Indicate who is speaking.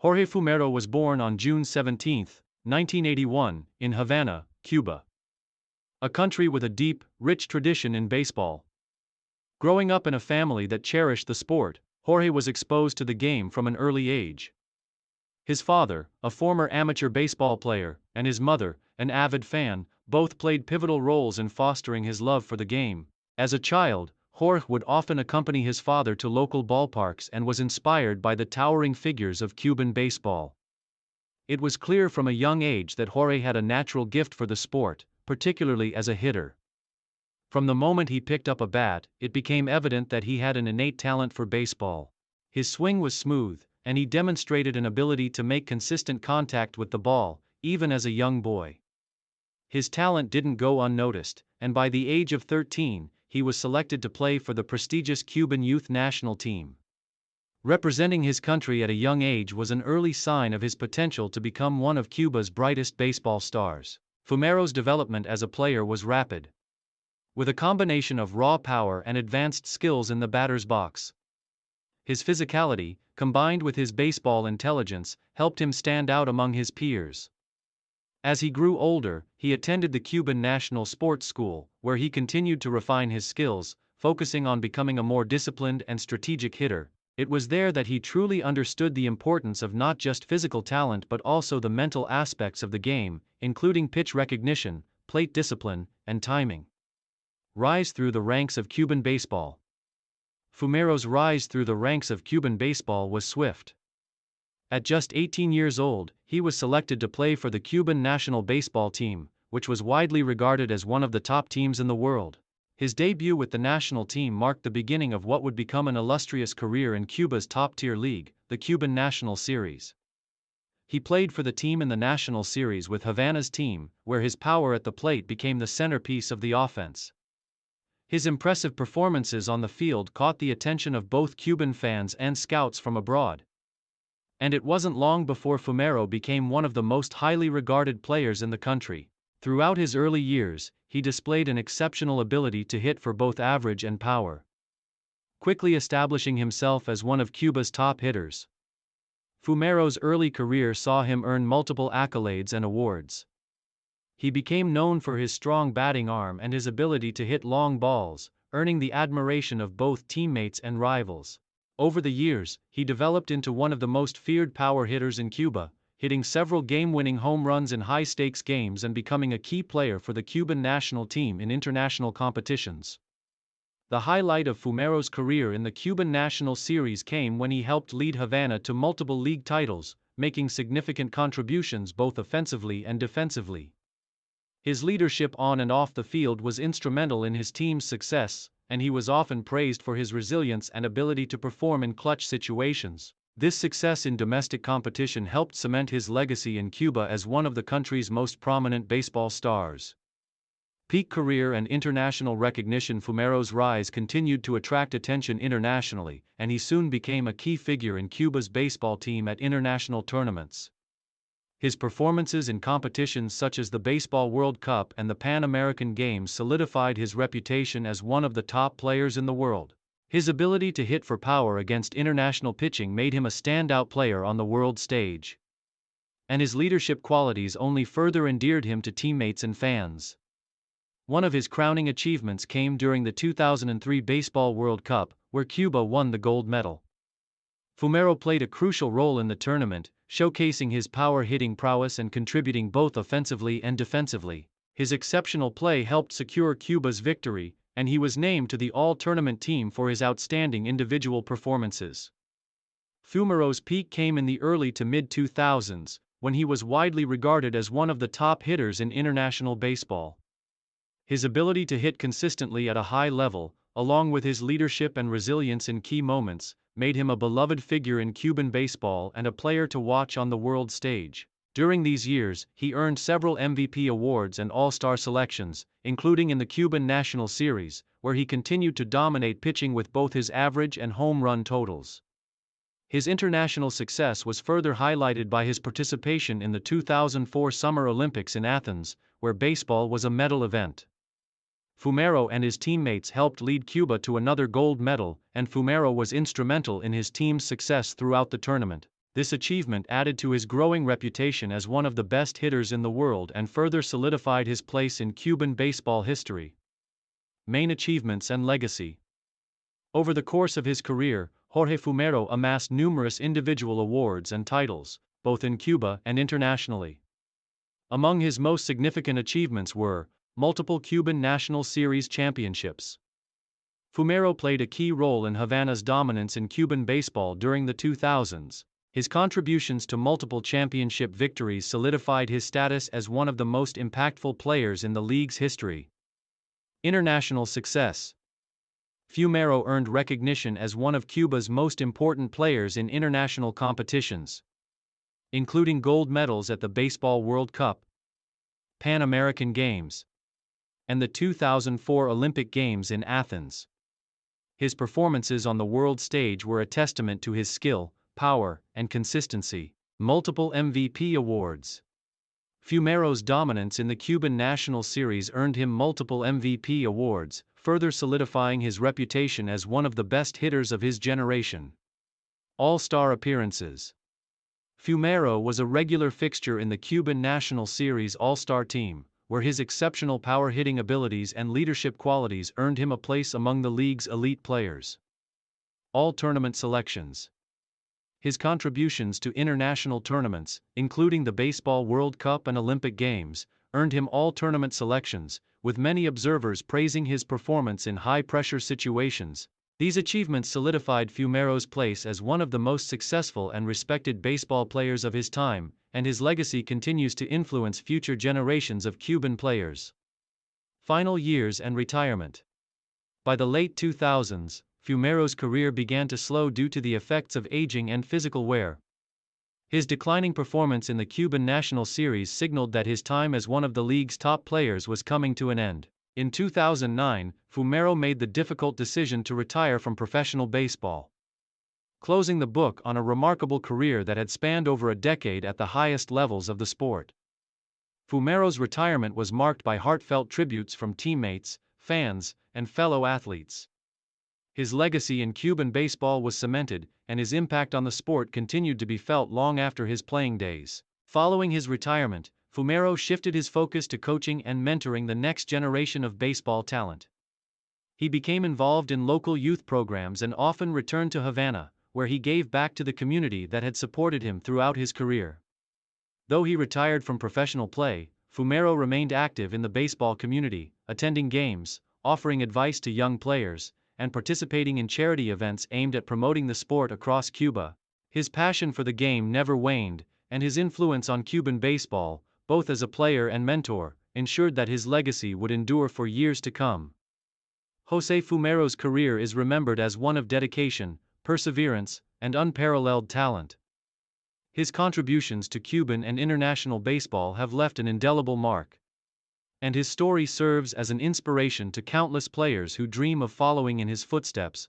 Speaker 1: Jorge Fumero was born on June 17, 1981, in Havana, Cuba, a country with a deep, rich tradition in baseball. Growing up in a family that cherished the sport, Jorge was exposed to the game from an early age. His father, a former amateur baseball player, and his mother, an avid fan, both played pivotal roles in fostering his love for the game. As a child, Jorge would often accompany his father to local ballparks and was inspired by the towering figures of Cuban baseball. It was clear from a young age that Jorge had a natural gift for the sport, particularly as a hitter. From the moment he picked up a bat, it became evident that he had an innate talent for baseball. His swing was smooth, and he demonstrated an ability to make consistent contact with the ball, even as a young boy. His talent didn't go unnoticed, and by the age of 13, he was selected to play for the prestigious Cuban youth national team. Representing his country at a young age was an early sign of his potential to become one of Cuba's brightest baseball stars. Fumero's development as a player was rapid, with a combination of raw power and advanced skills in the batter's box. His physicality, combined with his baseball intelligence, helped him stand out among his peers. As he grew older, he attended the Cuban National Sports School, where he continued to refine his skills, focusing on becoming a more disciplined and strategic hitter. It was there that he truly understood the importance of not just physical talent but also the mental aspects of the game, including pitch recognition, plate discipline, and timing. Rise through the ranks of Cuban baseball. Fumero's rise through the ranks of Cuban baseball was swift. At just 18 years old, he was selected to play for the Cuban national baseball team, which was widely regarded as one of the top teams in the world. His debut with the national team marked the beginning of what would become an illustrious career in Cuba's top-tier league, the Cuban National Series. He played for the team in the National Series with Havana's team, where his power at the plate became the centerpiece of the offense. His impressive performances on the field caught the attention of both Cuban fans and scouts from abroad. And it wasn't long before Fumero became one of the most highly regarded players in the country. Throughout his early years, he displayed an exceptional ability to hit for both average and power, quickly establishing himself as one of Cuba's top hitters. Fumero's early career saw him earn multiple accolades and awards. He became known for his strong batting arm and his ability to hit long balls, earning the admiration of both teammates and rivals. Over the years, he developed into one of the most feared power hitters in Cuba, hitting several game-winning home runs in high-stakes games and becoming a key player for the Cuban national team in international competitions. The highlight of Fumero's career in the Cuban National Series came when he helped lead Havana to multiple league titles, making significant contributions both offensively and defensively. His leadership on and off the field was instrumental in his team's success, and he was often praised for his resilience and ability to perform in clutch situations. This success in domestic competition helped cement his legacy in Cuba as one of the country's most prominent baseball stars. Peak career and international recognition. Fumero's rise continued to attract attention internationally, and he soon became a key figure in Cuba's baseball team at international tournaments. His performances in competitions such as the Baseball World Cup and the Pan American Games solidified his reputation as one of the top players in the world. His ability to hit for power against international pitching made him a standout player on the world stage. And his leadership qualities only further endeared him to teammates and fans. One of his crowning achievements came during the 2003 Baseball World Cup, where Cuba won the gold medal. Fumero played a crucial role in the tournament, showcasing his power-hitting prowess and contributing both offensively and defensively. His exceptional play helped secure Cuba's victory, and he was named to the all-tournament team for his outstanding individual performances. Fumero's peak came in the early to mid-2000s, when he was widely regarded as one of the top hitters in international baseball. His ability to hit consistently at a high level, along with his leadership and resilience in key moments, made him a beloved figure in Cuban baseball and a player to watch on the world stage. During these years, he earned several MVP awards and All-Star selections, including in the Cuban National Series, where he continued to dominate pitching with both his average and home run totals. His international success was further highlighted by his participation in the 2004 Summer Olympics in Athens, where baseball was a medal event. Fumero and his teammates helped lead Cuba to another gold medal, and Fumero was instrumental in his team's success throughout the tournament. This achievement added to his growing reputation as one of the best hitters in the world and further solidified his place in Cuban baseball history. Main achievements and legacy. Over the course of his career, Jorge Fumero amassed numerous individual awards and titles, both in Cuba and internationally. Among his most significant achievements were multiple Cuban National Series championships. Fumero played a key role in Havana's dominance in Cuban baseball during the 2000s. His contributions to multiple championship victories solidified his status as one of the most impactful players in the league's history. International success. Fumero earned recognition as one of Cuba's most important players in international competitions, including gold medals at the Baseball World Cup, Pan American Games, and the 2004 Olympic Games in Athens. His performances on the world stage were a testament to his skill, power, and consistency. Multiple MVP awards. Fumero's dominance in the Cuban National Series earned him multiple MVP awards, further solidifying his reputation as one of the best hitters of his generation. All-Star appearances. Fumero was a regular fixture in the Cuban National Series All-Star team, where his exceptional power-hitting abilities and leadership qualities earned him a place among the league's elite players. All-tournament selections. His contributions to international tournaments, including the Baseball World Cup and Olympic Games, earned him all-tournament selections, with many observers praising his performance in high-pressure situations. These achievements solidified Fumero's place as one of the most successful and respected baseball players of his time, and his legacy continues to influence future generations of Cuban players. Final years and retirement. By the late 2000s, Fumero's career began to slow due to the effects of aging and physical wear. His declining performance in the Cuban National Series signaled that his time as one of the league's top players was coming to an end. In 2009, Fumero made the difficult decision to retire from professional baseball, closing the book on a remarkable career that had spanned over a decade at the highest levels of the sport. Fumero's retirement was marked by heartfelt tributes from teammates, fans, and fellow athletes. His legacy in Cuban baseball was cemented, and his impact on the sport continued to be felt long after his playing days. Following his retirement, Fumero shifted his focus to coaching and mentoring the next generation of baseball talent. He became involved in local youth programs and often returned to Havana, where he gave back to the community that had supported him throughout his career. Though he retired from professional play, Fumero remained active in the baseball community, attending games, offering advice to young players, and participating in charity events aimed at promoting the sport across Cuba. His passion for the game never waned, and his influence on Cuban baseball, both as a player and mentor, ensured that his legacy would endure for years to come. Jose Fumero's career is remembered as one of dedication, perseverance, and unparalleled talent. His contributions to Cuban and international baseball have left an indelible mark, and his story serves as an inspiration to countless players who dream of following in his footsteps.